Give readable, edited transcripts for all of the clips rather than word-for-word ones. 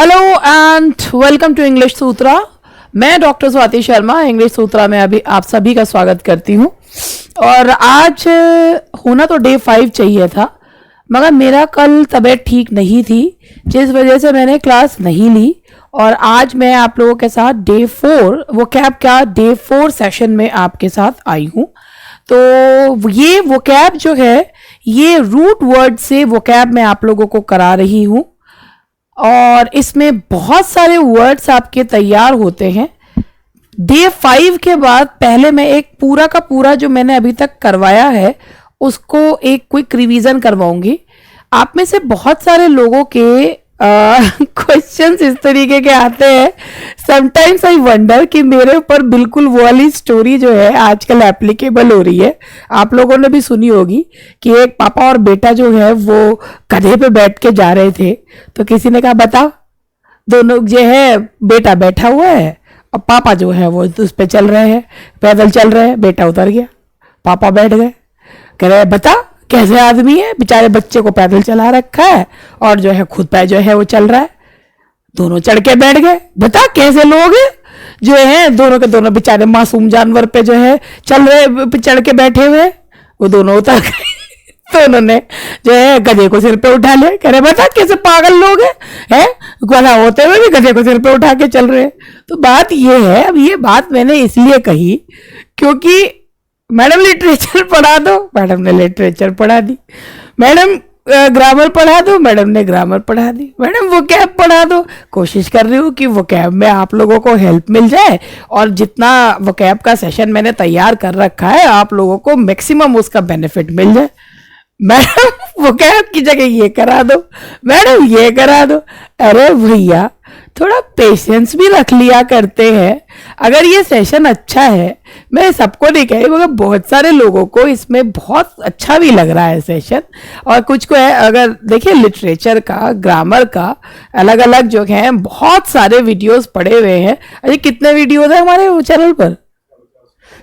Hello and welcome to English Sutra. मैं doctor Swati Sharma English Sutra में अभी आप सभी का स्वागत करती हूँ। और आज होना तो डे 5 चाहिए था, मगर मेरा कल तबीयत ठीक नहीं थी, जिस वजह से मैंने क्लास नहीं ली। और आज मैं आप लोगों के साथ डे 4 वोकैब का डे 4 सेशन में आपके साथ आई हूँ। तो ये वोकैब जो है, ये रूट वर्ड से वोकैब मैं आप लोगों को करा रही हूँ और इसमें बहुत सारे वर्ड्स आपके तैयार होते हैं। डे 5 के बाद पहले मैं एक पूरा का पूरा जो मैंने अभी तक करवाया है उसको एक क्विक रिवीजन करवाऊंगी। आप में से बहुत सारे लोगों के क्वेश्चंस इस तरीके के आते हैं, समटाइम्स आई वंडर कि मेरे ऊपर बिल्कुल वो वाली स्टोरी जो है आजकल एप्लीकेबल हो रही है। आप लोगों ने भी सुनी होगी कि एक पापा और बेटा जो है वो गधे पे बैठ के जा रहे थे, तो किसी ने कहा बता, दोनों जो है बेटा बैठा हुआ है और पापा जो है वो उस पे चल रहे हैं, पैदल चल रहे हैं। बेटा उतर गया, पापा बैठ गए, कह रहे बता कैसे आदमी है, बेचारे बच्चे को पैदल चला रखा है और जो है खुद पे जो है वो चल रहा है। दोनों चढ़ के बैठ गए, बता कैसे लोग जो है दोनों के दोनों बेचारे मासूम जानवर पे जो है चल रहे, चढ़ के बैठे हुए। वो दोनों उतर गए तो उन्होंने जो है गधे को सिर पे उठा लिया, कह रहे बता कैसे पागल लोग हैं, गधा होते हुए भी गधे को सिर पे उठा के चल रहे हैं। तो बात ये है, अब ये बात मैंने इसलिए कही क्योंकि मैडम लिटरेचर पढ़ा दो, मैडम ने लिटरेचर पढ़ा दी। मैडम ग्रामर पढ़ा दो, मैडम ने ग्रामर पढ़ा दी। मैडम वोकैब पढ़ा दो। कोशिश कर रही हूँ कि वोकैब में आप लोगों को हेल्प मिल जाए और जितना वोकैब का सेशन मैंने तैयार कर रखा है आप लोगों को मैक्सिमम उसका बेनिफिट मिल जाए। मैडम वोकैब की जगह ये करा दो, मैडम ये करा दो। अरे भैया थोड़ा पेशेंस भी रख लिया करते हैं। अगर ये सेशन अच्छा है, मैं सबको नहीं कही मगर बहुत सारे लोगों को इसमें बहुत अच्छा भी लग रहा है सेशन। और कुछ को है, अगर देखिए लिटरेचर का, ग्रामर का अलग अलग जो है बहुत सारे वीडियोस पड़े हुए हैं। अरे कितने वीडियोस हैं हमारे चैनल पर?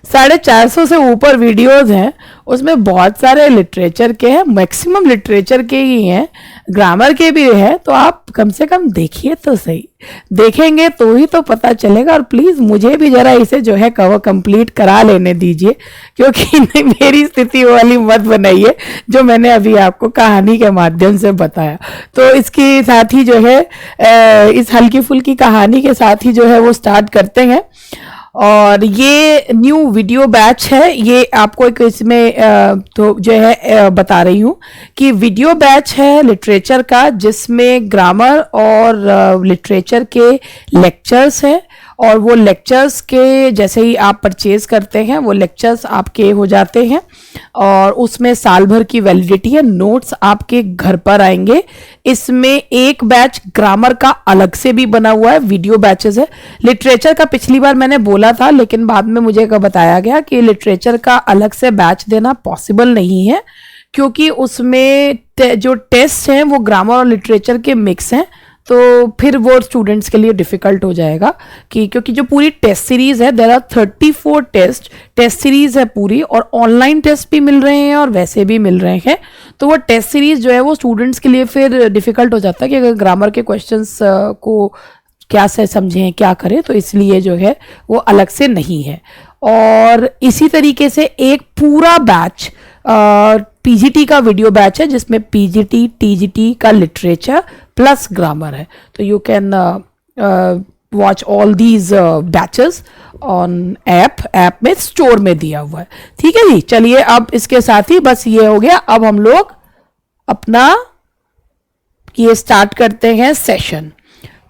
450 से ऊपर वीडियोस हैं, उसमें बहुत सारे लिटरेचर के हैं, मैक्सिमम लिटरेचर के ही हैं, ग्रामर के भी हैं। तो आप कम से कम देखिए तो सही, देखेंगे तो ही तो पता चलेगा। और प्लीज़ मुझे भी ज़रा इसे जो है कवर कंप्लीट करा लेने दीजिए, क्योंकि मेरी स्थिति वाली मत बनाइए जो मैंने अभी आपको कहानी के माध्यम से बताया। तो इसके साथ ही जो है इस हल्की फुल्की कहानी के साथ ही जो है वो स्टार्ट करते हैं। और ये न्यू वीडियो बैच है, ये आपको एक इसमें तो जो है बता रही हूँ कि वीडियो बैच है लिटरेचर का, जिसमें ग्रामर और लिटरेचर के लेक्चर्स हैं। और वो लेक्चर्स के जैसे ही आप परचेज करते हैं वो लेक्चर्स आपके हो जाते हैं और उसमें साल भर की वैलिडिटी है, नोट्स आपके घर पर आएंगे। इसमें एक बैच ग्रामर का अलग से भी बना हुआ है, वीडियो बैचेस है। लिटरेचर का पिछली बार मैंने बोला था, लेकिन बाद में मुझे बताया गया कि लिटरेचर का अलग से बैच देना पॉसिबल नहीं है, क्योंकि उसमें जो टेस्ट हैं वो ग्रामर और लिटरेचर के मिक्स हैं। तो फिर वो स्टूडेंट्स के लिए डिफ़िकल्ट हो जाएगा क्योंकि जो पूरी टेस्ट सीरीज़ है, देयर आर 34 टेस्ट सीरीज़ है पूरी, और ऑनलाइन टेस्ट भी मिल रहे हैं और वैसे भी मिल रहे हैं। तो वो टेस्ट सीरीज़ जो है वो स्टूडेंट्स के लिए फिर डिफ़िकल्ट हो जाता है कि अगर ग्रामर के क्वेश्चंस को क्या से समझें, क्या करें, तो इसलिए जो है वो अलग से नहीं है। और इसी तरीके से एक पूरा बैच पीजीटी का वीडियो बैच है, जिसमें पीजीटी टीजीटी का लिटरेचर प्लस ग्रामर है। तो you can watch all these batches on app में स्टोर में दिया हुआ है। ठीक है जी, चलिए अब इसके साथ ही बस ये हो गया। अब हम लोग अपना ये स्टार्ट करते हैं सेशन।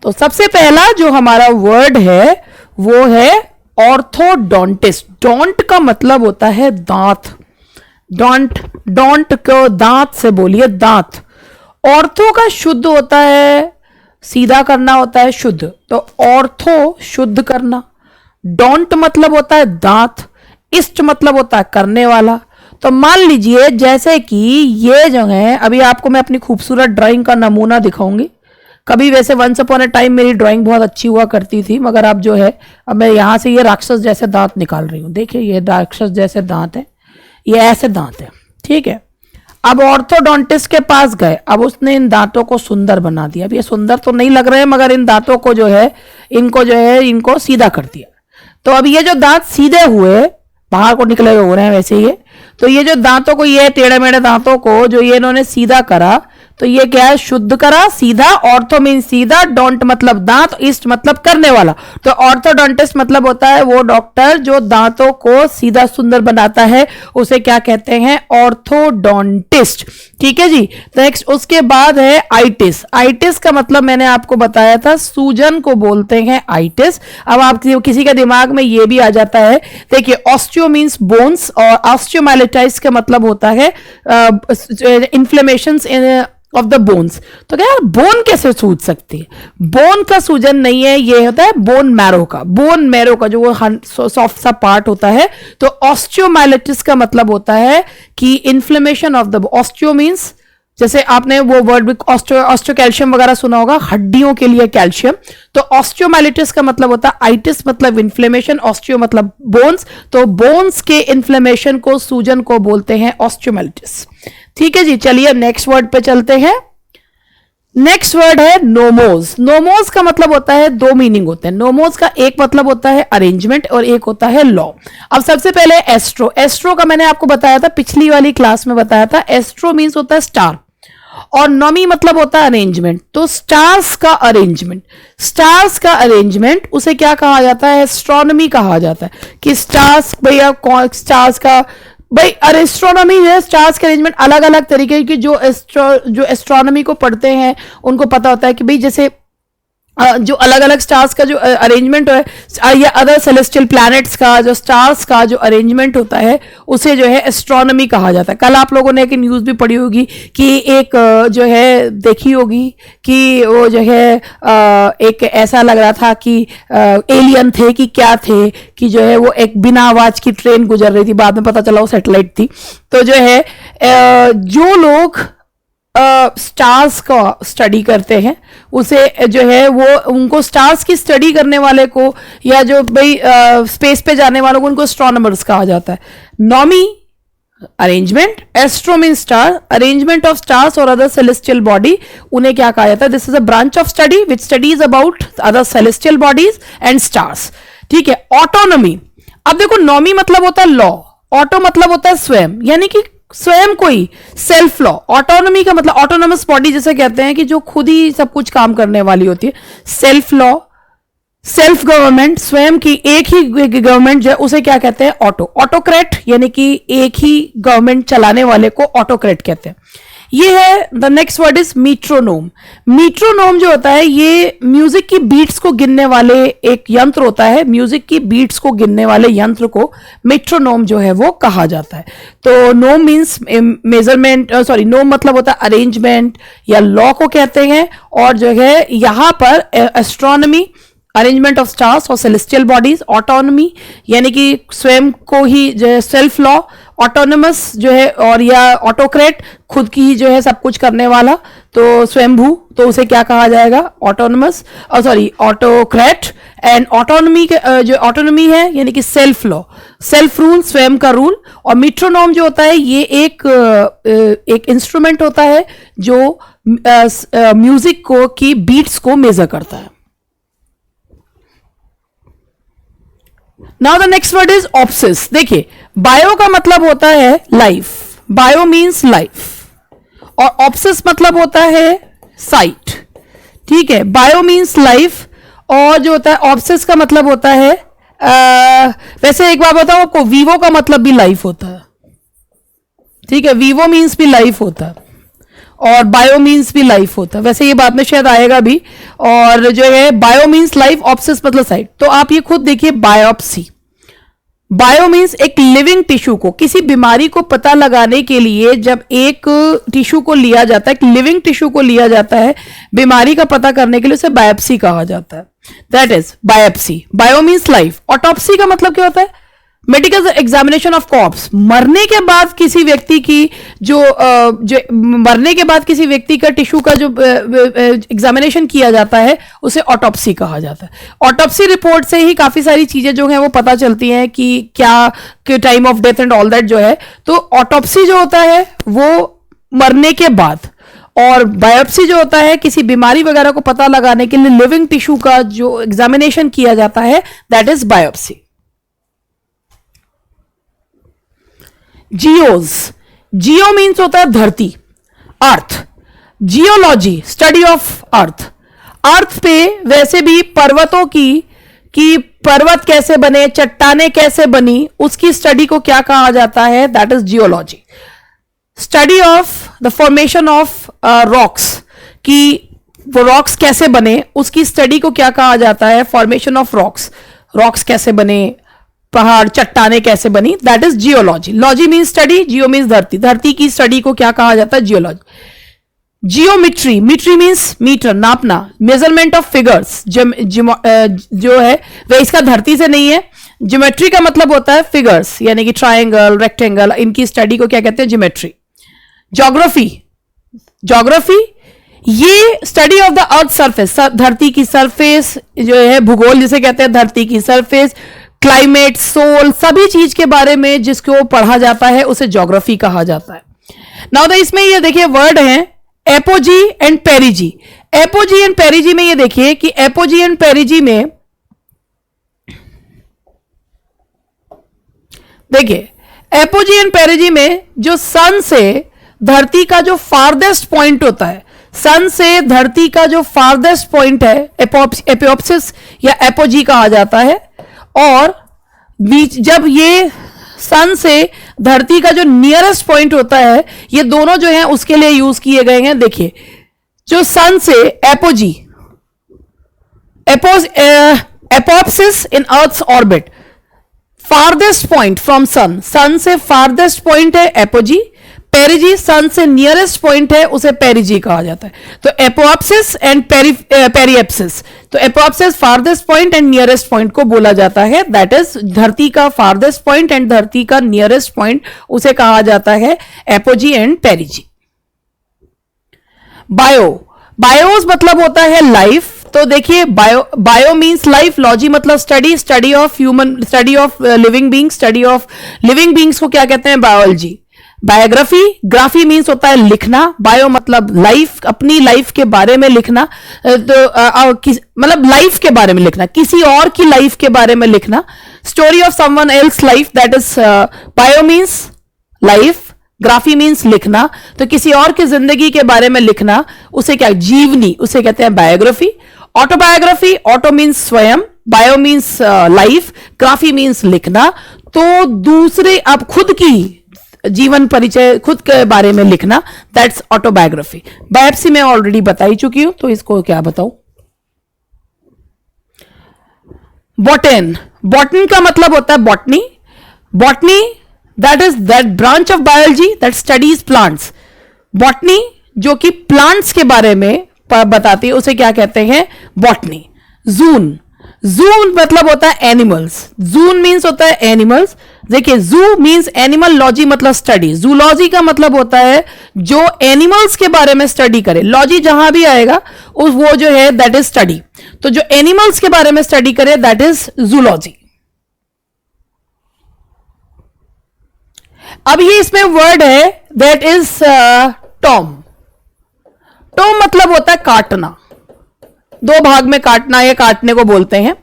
तो सबसे पहला जो हमारा वर्ड है वो है ऑर्थोडोंटिस्ट। डोंट का मतलब होता है दांत। डोंट को दांत से बोलिए, दांत। ऑर्थो का शुद्ध होता है, सीधा करना होता है शुद्ध, तो ऑर्थो शुद्ध करना। डोंट मतलब होता है दांत, इस्ट मतलब होता है करने वाला। तो मान लीजिए जैसे कि ये जो है, अभी आपको मैं अपनी खूबसूरत ड्राइंग का नमूना दिखाऊंगी। कभी वैसे वंस अपॉन अ टाइम मेरी ड्राइंग बहुत अच्छी हुआ करती थी, मगर अब जो है, अब मैं यहाँ से ये राक्षस जैसे दांत निकाल रही हूँ। देखिए ये राक्षस जैसे दांत है, ये ऐसे दांत है। ठीक है, अब ऑर्थोडोंटिस्ट के पास गए, अब उसने इन दांतों को सुंदर बना दिया। अब ये सुंदर तो नहीं लग रहे हैं, मगर इन दांतों को जो है इनको सीधा कर दिया। तो अब ये जो दांत सीधे हुए, बाहर को निकले हुए हो रहे हैं वैसे ये, तो ये जो दांतों को, ये टेढ़े मेढ़े दांतों को जो ये इन्होंने सीधा करा, तो ये क्या है, शुद्ध करा, सीधा। ऑर्थो मीन सीधा, डोंट मतलब दांत, ईस्ट मतलब करने वाला। तो ऑर्थोडोंटिस्ट मतलब होता है वो डॉक्टर जो दांतों को सीधा सुंदर बनाता है, उसे क्या कहते हैं, ऑर्थोडोंटिस्ट। ठीक है जी। नेक्स्ट उसके बाद है आइटिस। आइटिस का मतलब मैंने आपको बताया था, सूजन को बोलते हैं आइटिस। अब आप किसी के दिमाग में ये भी आ जाता है, देखिए ऑस्टियो मीन्स बोन्स, और ऑस्टियोमाइलिटिस का मतलब होता है inflammations in of the bones. तो क्या यार, बोन कैसे सूज सकती है? बोन का सूजन नहीं है, ये होता है बोन मैरो का, बोन मैरो का जो वो सॉफ्ट सा पार्ट होता है। तो ऑस्टियोमाइलिटिस का मतलब होता है कि inflammation of the, osteo means, जैसे आपने वो वर्ड ऑस्टियो कैल्शियम वगैरह सुना होगा, हड्डियों के लिए कैल्शियम। तो ऑस्टियोमाइलिटिस का मतलब होता है, आइटिस मतलब इन्फ्लेमेशन, ऑस्टियो मतलब बोन्स, तो बोन्स के इन्फ्लेमेशन को, सूजन को बोलते हैं ऑस्टियोमाइलिटिस। ठीक है जी। चलिए नेक्स्ट वर्ड पे चलते हैं। नेक्स्ट वर्ड है नोमोज। नोमोज का मतलब होता है, दो मीनिंग होते हैं। नोमोज का एक मतलब होता है अरेंजमेंट और एक होता है लॉ। अब सबसे पहले एस्ट्रो। एस्ट्रो का मैंने आपको बताया था, पिछली वाली क्लास में बताया था। एस्ट्रो मीन्स होता है स्टार, और नॉमी मतलब होता है अरेंजमेंट। तो स्टार्स का अरेंजमेंट, स्टार्स का अरेंजमेंट उसे क्या कहा जाता है, एस्ट्रोनॉमी कहा जाता है। कि स्टार्स, भैया स्टार्स का, भाई एस्ट्रोनॉमी है, स्टार्स के अरेंजमेंट अलग अलग तरीके की, जो एस्ट्रोनॉमी को पढ़ते हैं उनको पता होता है कि भाई जैसे जो अलग अलग स्टार्स का जो अरेंजमेंट है, या अदर सेलेस्टियल प्लैनेट्स का जो स्टार्स का जो अरेंजमेंट होता है, उसे जो है एस्ट्रोनॉमी कहा जाता है। कल आप लोगों ने एक न्यूज़ भी पढ़ी होगी कि एक जो है देखी होगी कि वो जो है एक ऐसा लग रहा था कि एलियन थे कि क्या थे, कि जो है वो एक बिना आवाज की ट्रेन गुजर रही थी, बाद में पता चला वो सैटेलाइट थी। तो जो है जो लोग स्टार्स का स्टडी करते हैं, उसे जो है वो, उनको स्टार्स की स्टडी करने वाले को, या जो भाई स्पेस पे जाने वालों को, उनको एस्ट्रोनॉमर्स कहा जाता है। Nomy arrangement, astro mean star, arrangement of stars और अदर सेलेस्टियल बॉडी, उन्हें क्या कहा जाता है, this is a branch of study which studies about other celestial bodies and stars. ठीक है। ऑटोनॉमी, अब देखो नॉमी मतलब होता है लॉ, ऑटो मतलब होता है स्वयं, यानी कि स्वयं कोई, सेल्फ लॉ। ऑटोनॉमी का मतलब ऑटोनोमस बॉडी जिसे कहते हैं कि जो खुद ही सब कुछ काम करने वाली होती है। सेल्फ लॉ, सेल्फ गवर्नमेंट, स्वयं की एक ही गवर्नमेंट जो है उसे क्या कहते हैं, ऑटोक्रेट, यानी कि एक ही गवर्नमेंट चलाने वाले को ऑटोक्रेट कहते हैं। ये है द नेक्स्ट वर्ड इज मीट्रोनोम। मीट्रोनोम जो होता है ये म्यूजिक की बीट्स को गिनने वाले एक यंत्र होता है। म्यूजिक की बीट्स को गिनने वाले यंत्र को मीट्रोनोम जो है वो कहा जाता है। तो नोम मीन्स मेजरमेंट, सॉरी, नोम मतलब होता है अरेंजमेंट या लॉ को कहते हैं। और जो है यहां पर एस्ट्रोनॉमी, अरेंजमेंट ऑफ स्टार्स और सेलेस्टियल बॉडीज, ऑटोनॉमी यानी कि स्वयं को ही जो है सेल्फ लॉ, ऑटोनमस जो है, और या ऑटोक्रेट खुद की ही जो है सब कुछ करने वाला, तो स्वयंभू, तो उसे क्या कहा जाएगा, ऑटोनमस, और सॉरी ऑटोक्रेट। एंड ऑटोनॉमी के जो ऑटोनॉमी है यानी कि सेल्फ लॉ, सेल्फ रूल, स्वयं का रूल। और मीट्रोनोम जो होता है ये एक इंस्ट्रूमेंट होता है जो म्यूजिक को की बीट्स को मेजर करता है। Now the next word is opsis. देखिए बायो का मतलब होता है लाइफ, बायो मीन्स लाइफ, और ऑप्सिस मतलब होता है साइट। ठीक है। बायो मीन्स लाइफ, और जो होता है ऑप्सिस का मतलब होता है वैसे एक बार बताओ आपको, वीवो का मतलब भी लाइफ होता है। ठीक है। वीवो मीन्स भी लाइफ होता है और बायो मीन्स भी लाइफ होता है। वैसे ये बाद में शायद आएगा भी। और जो है बायो मीन्स लाइफ, ऑप्सिस मतलब साइट। तो आप ये खुद देखिए, बायोप्सी, बायो मीन्स एक लिविंग टिश्यू को, किसी बीमारी को पता लगाने के लिए जब एक टिश्यू को लिया जाता है, एक लिविंग टिश्यू को लिया जाता है बीमारी का पता करने के लिए, उसे बायोप्सी कहा जाता है। That is biopsy. Bio means life. Autopsy का मतलब क्या होता है, मेडिकल एग्जामिनेशन ऑफ कॉर्प्स। मरने के बाद किसी व्यक्ति की जो मरने के बाद किसी व्यक्ति का टिश्यू का जो एग्जामिनेशन किया जाता है उसे ऑटोप्सी कहा जाता है। ऑटोप्सी रिपोर्ट से ही काफी सारी चीजें जो हैं वो पता चलती हैं कि क्या time of death and all that जो है। तो ऑटोप्सी जो होता है वो मरने के बाद। और बायोप्सी जो होता है किसी बीमारी वगैरह को पता लगाने के लिए लिविंग टिश्यू का जो एग्जामिनेशन किया जाता है, that is biopsy. Geos, geo means होता है धरती, earth. Geology study of earth. Earth पे वैसे भी पर्वतों की पर्वत कैसे बने, चट्टाने कैसे बनी, उसकी स्टडी को क्या कहा जाता है, that is geology. Study of the formation of rocks, कि वो रॉक्स कैसे बने, उसकी स्टडी को क्या कहा जाता है, फॉर्मेशन ऑफ रॉक्स। रॉक्स कैसे बने, पहाड़ चट्टाने कैसे बनी, that is geology. Logy means study, Jio means धरती, धरती की स्टडी को क्या कहा जाता है, जियोलॉजी। जियोमेट्री, मीट्री मीन्स मीटर, नापना, मेजरमेंट ऑफ फिगर्स। जो है वह इसका धरती से नहीं है। ज्योमेट्री का मतलब होता है फिगर्स, यानी कि ट्रायंगल, रेक्टेंगल, इनकी स्टडी को क्या कहते हैं, ज्योमेट्री। ज्योग्राफी, ज्योग्राफी ये study of the earth surface, धरती की सरफेस जो है, भूगोल जिसे कहते हैं, धरती की सरफेस, क्लाइमेट, सोल, सभी चीज के बारे में जिसको पढ़ा जाता है उसे ज्योग्राफी कहा जाता है। नाउ इसमें ये देखिए वर्ड है एपोजी एंड पेरिजी। एपोजी एंड पेरिजी में ये देखिए कि एपोजी एंड पेरिजी में देखिए एपोजी एंड पेरिजी में जो सन से धरती का जो फारदेस्ट पॉइंट होता है, सन से धरती का जो फारदेस्ट पॉइंट है एपोप्सिस या एपोजी कहा जाता है। और बीच जब ये सन से धरती का जो नियरेस्ट पॉइंट होता है, ये दोनों जो हैं उसके लिए यूज किए गए हैं। देखिए जो सन से apogee, apoapsis in earth's orbit, farthest point from sun, sun से फारदेस्ट पॉइंट है एपोजी। पेरिजी सन से नियरेस्ट पॉइंट है, उसे पेरिजी कहा जाता है। तो एपोप्सिस एंड पेरिएप्सिस, तो apoapsis farthest point and nearest point को बोला जाता है, दैट इज धरती का फारदेस्ट पॉइंट एंड धरती का नियरेस्ट पॉइंट, उसे कहा जाता है एपोजी एंड पेरिजी। बायो, बायोस मतलब होता है लाइफ। तो देखिए बायो मींस लाइफ, लॉजी मतलब study, study of human, study of living beings, study of living beings को क्या कहते हैं, बायोलॉजी। बायोग्राफी, ग्राफी मीन्स होता है लिखना, बायो मतलब लाइफ, अपनी लाइफ के बारे में लिखना, तो मतलब लाइफ के बारे में लिखना, किसी और की लाइफ के बारे में लिखना। Story of someone else life, that is bio means life, graphy means लिखना, तो किसी और की जिंदगी के बारे में लिखना, उसे क्या, जीवनी, उसे कहते हैं बायोग्राफी। ऑटोबायोग्राफी, ऑटो मीन्स स्वयं, bio means life, graphy means लिखना, तो दूसरे आप खुद की जीवन परिचय, खुद के बारे में लिखना, दैट्स ऑटोबायोग्राफी। बायोप्सी में ऑलरेडी बता ही चुकी हूं, तो इसको क्या बताऊं। बॉटन, बॉटनी का मतलब होता है botany. Botany that is that branch of biology that studies plants. Botany जो कि प्लांट्स के बारे में बताती है, उसे क्या कहते हैं, बॉटनी। जून, जून मतलब होता है एनिमल्स, जून मीन्स होता है एनिमल्स। देखिए जू मीन्स एनिमल, लॉजी मतलब स्टडी। जूलॉजी का मतलब होता है जो एनिमल्स के बारे में स्टडी करे, लॉजी जहां भी आएगा उस वो जो है दैट इज स्टडी, तो जो एनिमल्स के बारे में स्टडी करे दैट इज जूलॉजी। अब ये इसमें वर्ड है दैट इज टॉम। टॉम मतलब होता है काटना, दो भाग में काटना या काटने को बोलते हैं।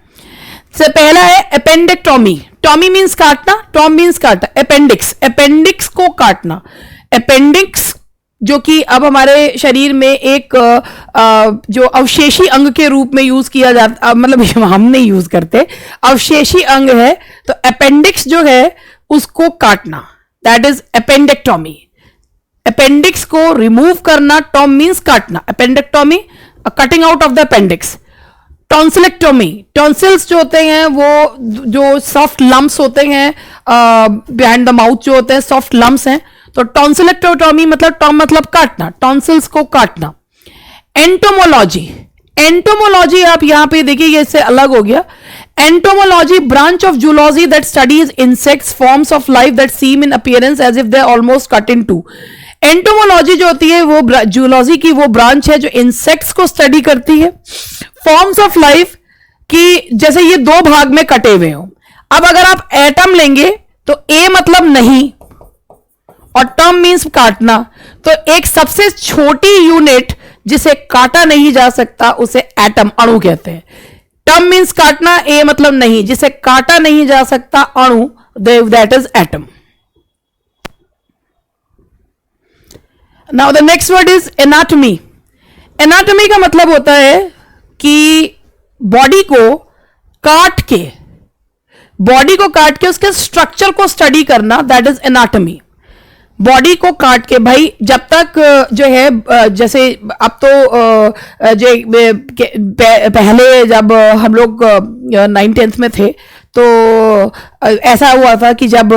से पहला है अपेंडिक्टोमी, टॉमी मीन्स काटना, टॉम मीन्स काटना। अपेंडिक्स, अपेंडिक्स को काटना। अपेंडिक्स जो कि अब हमारे शरीर में एक जो अवशेषी अंग के रूप में यूज किया जाता, मतलब हम नहीं यूज करते, अवशेषी अंग है, तो अपेंडिक्स जो है उसको काटना, दैट इज अपेंडिक्टोमी। अपेंडिक्स को रिमूव करना, टॉम मीन्स काटना, appendectomy, cutting out of the appendix. Tonsillectomy, tonsils जो होते हैं वो जो सॉफ्ट लम्प्स होते हैं बिहाइंड द माउथ जो होते हैं सॉफ्ट लम्प्स हैं, तो टॉन्सिलेक्टोमी मतलब टॉम मतलब काटना, टॉन्सिल्स को काटना। एंटोमोलॉजी, एंटोमोलॉजी आप यहां पे देखिए ये इससे अलग हो गया। Entomology branch of zoology that studies insects forms of life that seem in appearance as if they almost cut in two. Entomology जो होती है वो जूलॉजी की वो ब्रांच है जो इंसेक्ट्स को स्टडी करती है, फॉर्म्स ऑफ लाइफ की, जैसे ये दो भाग में कटे हुए हो। अब अगर आप एटम लेंगे तो ए मतलब नहीं और टर्म मीन्स काटना, तो एक सबसे छोटी यूनिट जिसे काटा नहीं जा सकता उसे एटम, अणु कहते हैं। टर्म मीन्स काटना, ए मतलब नहीं, जिसे काटा नहीं जा सकता अणु, that is atom. Now the next word is anatomy. Anatomy का मतलब होता है कि बॉडी को काट के उसके स्ट्रक्चर को स्टडी करना, दैट इज एनाटॉमी। बॉडी को काट के, भाई जब तक जो है, जैसे अब तो जो पहले जब हम लोग 9th-10th में थे तो ऐसा हुआ था कि जब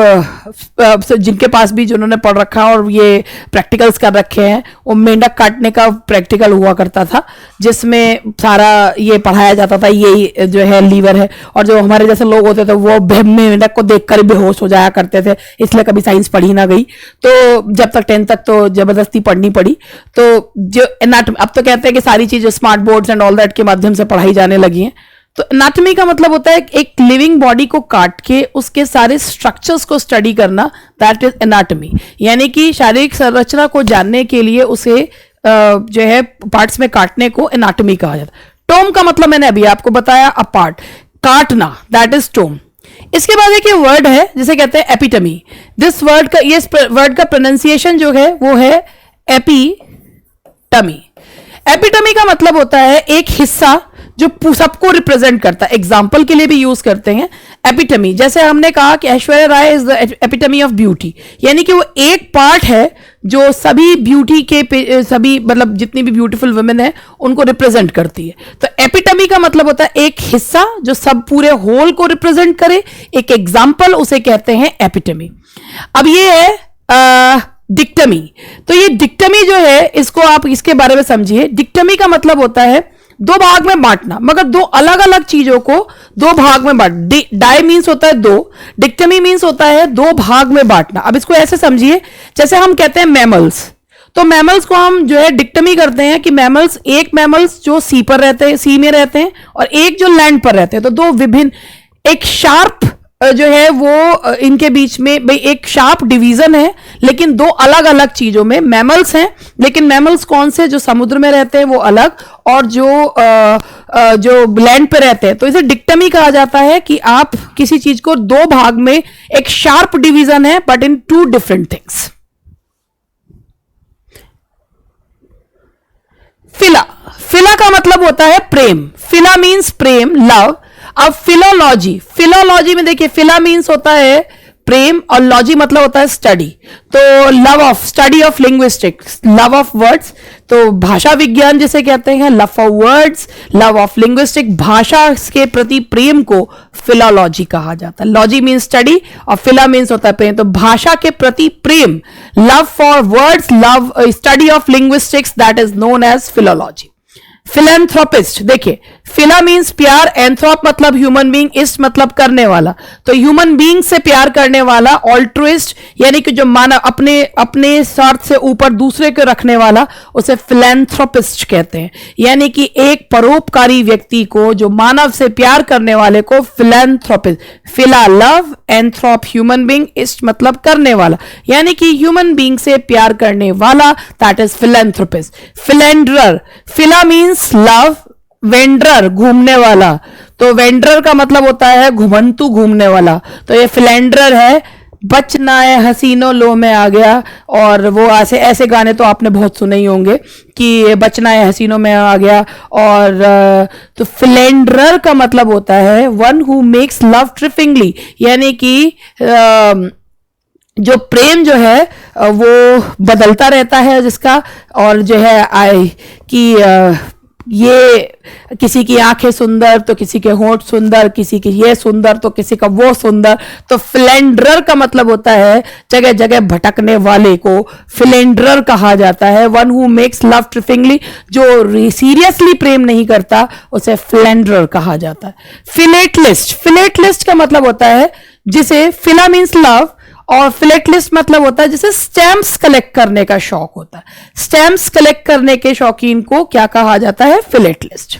जिनके पास भी जिन्होंने पढ़ रखा और ये प्रैक्टिकल्स कर रखे हैं, वो मेंढक काटने का प्रैक्टिकल हुआ करता था, जिसमें सारा ये पढ़ाया जाता था, ये जो है लीवर है, और जो हमारे जैसे लोग होते थे वो मेंढक को देखकर बेहोश हो जाया करते थे, इसलिए कभी साइंस पढ़ी ना गई। तो जब तक 10th तक तो जबरदस्ती पढ़नी पड़ी। तो जो अब तो कहते हैं कि सारी चीजें smart boards and all that के माध्यम से पढ़ाई जाने लगी हैं। तो एनाटॉमी का मतलब होता है एक लिविंग बॉडी को काट के उसके सारे स्ट्रक्चर्स को स्टडी करना, दैट इज एनाटॉमी। यानी कि शारीरिक संरचना को जानने के लिए उसे जो है पार्ट्स में काटने को एनाटॉमी कहा जाता है। टोम का मतलब मैंने अभी आपको बताया, अ पार्ट, काटना, दैट इज टोम। इसके बाद एक वर्ड है जिसे कहते हैं एपिटमी। दिस वर्ड का, ये वर्ड का प्रोनाउंसिएशन जो है वो है एपिटमी। एपिटमी का मतलब होता है एक हिस्सा जो सबको रिप्रेजेंट करता है। एग्जाम्पल के लिए भी यूज करते हैं एपिटमी। जैसे हमने कहा कि Aishwarya Rai is the epitome of beauty, यानी कि वो एक पार्ट है जो सभी ब्यूटी के, सभी मतलब जितनी भी ब्यूटीफुल वुमेन है उनको रिप्रेजेंट करती है। तो एपिटमी का मतलब होता है एक हिस्सा जो सब पूरे होल को रिप्रेजेंट करे। एक एग्जाम्पल उसे कहते हैं एपिटमी। अब ये है डिक्टमी। तो ये डिक्टमी जो है, इसको आप इसके बारे में समझिए। डिक्टमी का मतलब होता है दो भाग में बांटना, मगर दो अलग अलग चीजों को दो भाग में बांट। डाई मीन्स होता है दो, डिक्टमी मीन्स होता है दो भाग में बांटना। अब इसको ऐसे समझिए, जैसे हम कहते हैं मैमल्स, तो मैमल्स को हम जो है डिक्टमी करते हैं कि मैमल्स, एक मैमल्स जो सी पर रहते हैं, सी में रहते हैं, और एक जो लैंड पर रहते हैं। तो दो विभिन्न, एक शार्प जो है वो इनके बीच में भाई एक शार्प डिवीजन है, लेकिन दो अलग अलग चीजों में मैमल्स हैं। लेकिन मैमल्स कौन से, जो समुद्र में रहते हैं वो अलग, और जो लैंड पे रहते हैं। तो इसे डिक्टमी कहा जाता है कि आप किसी चीज को दो भाग में, एक शार्प डिवीजन है but in two different things. Phila, phila का मतलब होता है प्रेम। फिला मीन्स प्रेम, लव। अब फिलोलॉजी, फिलोलॉजी में देखिए, फिला मीन्स होता है प्रेम और लॉजी मतलब होता है स्टडी। तो love of, study of linguistics, love of words. तो भाषा विज्ञान जिसे कहते हैं, love of words, love of linguistic, भाषा के प्रति प्रेम को फिलोलॉजी कहा जाता है। लॉजी मीन्स स्टडी और फिला मीन्स होता है प्रेम। तो भाषा के प्रति प्रेम, love for words, love study of linguistics, that is known as philology. Philanthropist, देखिए फिला मीन्स प्यार, एंथ्रोप मतलब ह्यूमन बीइंग, इस्ट मतलब करने वाला। तो ह्यूमन बीइंग से प्यार करने वाला, ऑल्ट्रुइस्ट यानी कि जो मानव अपने स्वार्थ से ऊपर दूसरे को रखने वाला, उसे फिलेंथ्रोपिस्ट कहते हैं। यानी कि एक परोपकारी व्यक्ति को, जो मानव से प्यार करने वाले को philanthropist. Phila love, anthrop human being, ist मतलब करने वाला, यानी कि ह्यूमन बीइंग से प्यार करने वाला, that is philanthropist. Philanderer, phila means love, wanderer घूमने वाला। तो वेंडरर का मतलब होता है घुमंतु, घूमने वाला। तो ये फिलेंडरर है। बचना है हसीनो लो में आ गया, और वो ऐसे गाने तो आपने बहुत सुने ही होंगे कि बचना है हसीनों में आ गया। और तो फिलेंडरर का मतलब होता है वन हु मेक्स लव ट्रिफिंगली, यानी कि जो प्रेम जो है वो बदलता रहता है जिसका, और जो है कि ये किसी की आंखें सुंदर तो किसी के होंठ सुंदर, किसी की ये सुंदर तो किसी का वो सुंदर। तो फिलेंडरर का मतलब होता है जगह जगह भटकने वाले को फिलेंडरर कहा जाता है। वन हु मेक्स लव ट्रिफिंगली, जो सीरियसली प्रेम नहीं करता उसे फिलेंडरर कहा जाता है। फिलेटलिस्ट, फिलेटलिस्ट का मतलब होता है जिसे, फिला मीन्स लव और फिलेटलिस्ट मतलब होता है जिसे स्टैम्प्स कलेक्ट करने का शौक होता है। स्टैम्प्स कलेक्ट करने के शौकीन को क्या कहा जाता है, philatelist.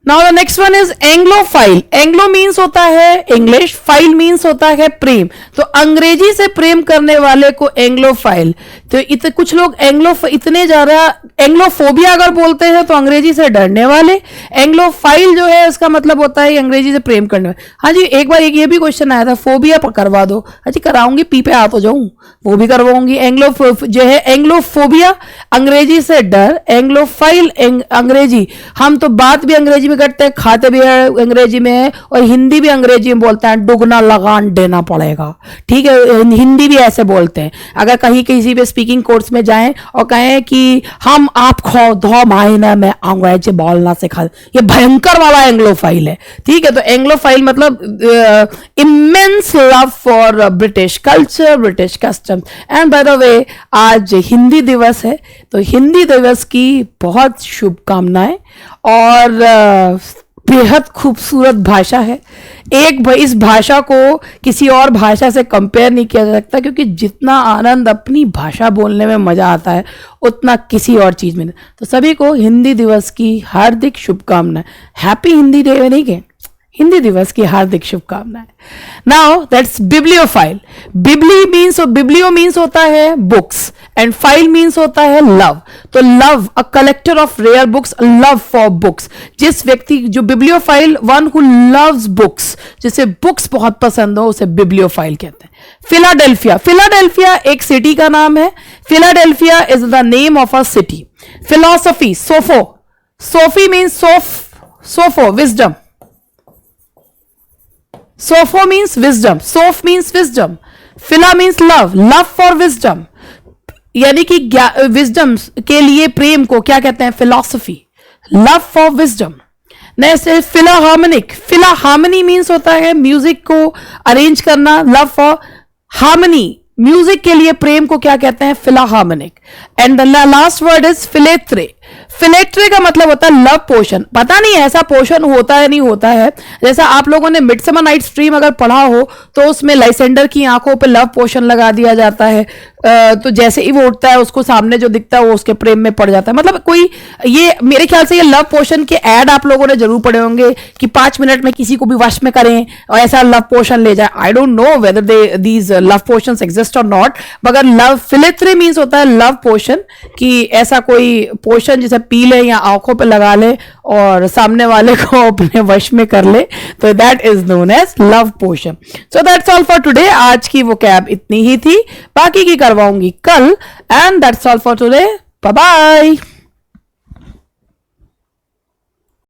Now the next one is anglophile. Anglo means होता है इंग्लिश, फाइल मीन्स होता है प्रेम, तो अंग्रेजी से प्रेम करने वाले को एंग्लोफाइल। तो कुछ लोग इतने ज्यादा एंग्लोफोबिया अगर बोलते हैं तो अंग्रेजी से डरने वाले, एंग्लोफाइल जो है इसका मतलब होता है अंग्रेजी से प्रेम करने वाले। हाँ जी, एक बार ये भी क्वेश्चन आया था, फोबिया करवा दो। हाँ जी कराऊंगी, पी पे आ तो जाऊं, वो भी करवाऊंगी। जो है एंग्लोफोबिया अंग्रेजी से डर, एंग्लोफाइल अंग्रेजी, हम तो बात भी अंग्रेजी में करते हैं, खाते भी अंग्रेजी में है, और हिंदी भी अंग्रेजी में बोलते हैं, दुगना लगान देना पड़ेगा। ठीक है, हिंदी भी ऐसे बोलते हैं। अगर कहीं किसी भी स्पीकिंग कोर्स में जाएं और कहें कि हम आपको 2 महीने में अंग्रेजी बोलना सिखा, ये भयंकर वाला एंग्लोफाइल है। ठीक है, तो एंग्लोफाइल मतलब immense love for British culture, British custom. And by the way आज हिंदी दिवस है, तो हिंदी दिवस की बहुत शुभकामनाएं। और बेहद खूबसूरत भाषा है। इस भाषा को किसी और भाषा से कंपेयर नहीं किया जा सकता, क्योंकि जितना आनंद अपनी भाषा बोलने में मजा आता है उतना किसी और चीज में नहीं। तो सभी को हिंदी दिवस की हार्दिक शुभकामनाएं। हैप्पी हिंदी डे नहीं के, हिंदी दिवस की हार्दिक शुभकामनाएं। Now that's bibliophile. Biblio means होता है बुक्स एंड फाइल मीन्स होता है लव। तो love, a collector of rare books, love for books. जिस व्यक्ति जो bibliophile, one who loves books, जिसे बुक्स बहुत पसंद हो, उसे बिब्लियोफाइल कहते हैं। फिलाडेल्फिया, फिलाडेल्फिया एक सिटी का नाम है। Philadelphia is the name of a city. Philosophy, sopho, sophy means sopho wisdom, sopho means wisdom, soph means wisdom, phila means love, love for wisdom, यानी कि विजडम के लिए प्रेम को क्या कहते हैं, philosophy, love for wisdom. Next है फिलाहार्मोनिक। फिलाहार्मनी means होता है म्यूजिक को अरेंज करना, लव फॉर हार्मनी, म्यूजिक के लिए प्रेम को क्या कहते हैं, philharmonic. And the last word is philately. Philately का मतलब होता है लव पोशन। पता नहीं ऐसा पोशन होता है नहीं होता है, जैसा आप लोगों ने मिडसमर नाइट्स ड्रीम अगर पढ़ा हो तो उसमें लाइसेंडर की आंखों पे लव पोशन लगा दिया जाता है, तो जैसे ही वो उठता है उसको सामने जो दिखता है वो उसके प्रेम में पड़ जाता है। मतलब कोई, ये मेरे ख्याल से ये लव पोशन के ऐड आप लोगों ने जरूर पढ़े होंगे कि 5 मिनट में किसी को भी वश में करें और ऐसा लव पोशन ले जाए। I don't know whether these love potions exist और नॉट, मगर लव फिलेट्रे मीन्स होता है लव पोशन, कि ऐसा कोई पोशन जिसे पी ले या आंखों पे लगा ले और सामने वाले को अपने वश में कर ले, तो that is known as love potion. So that's all for today. आज की वो कैब इतनी ही थी, बाकी की करवाऊंगी कल। And that's all for today, bye bye.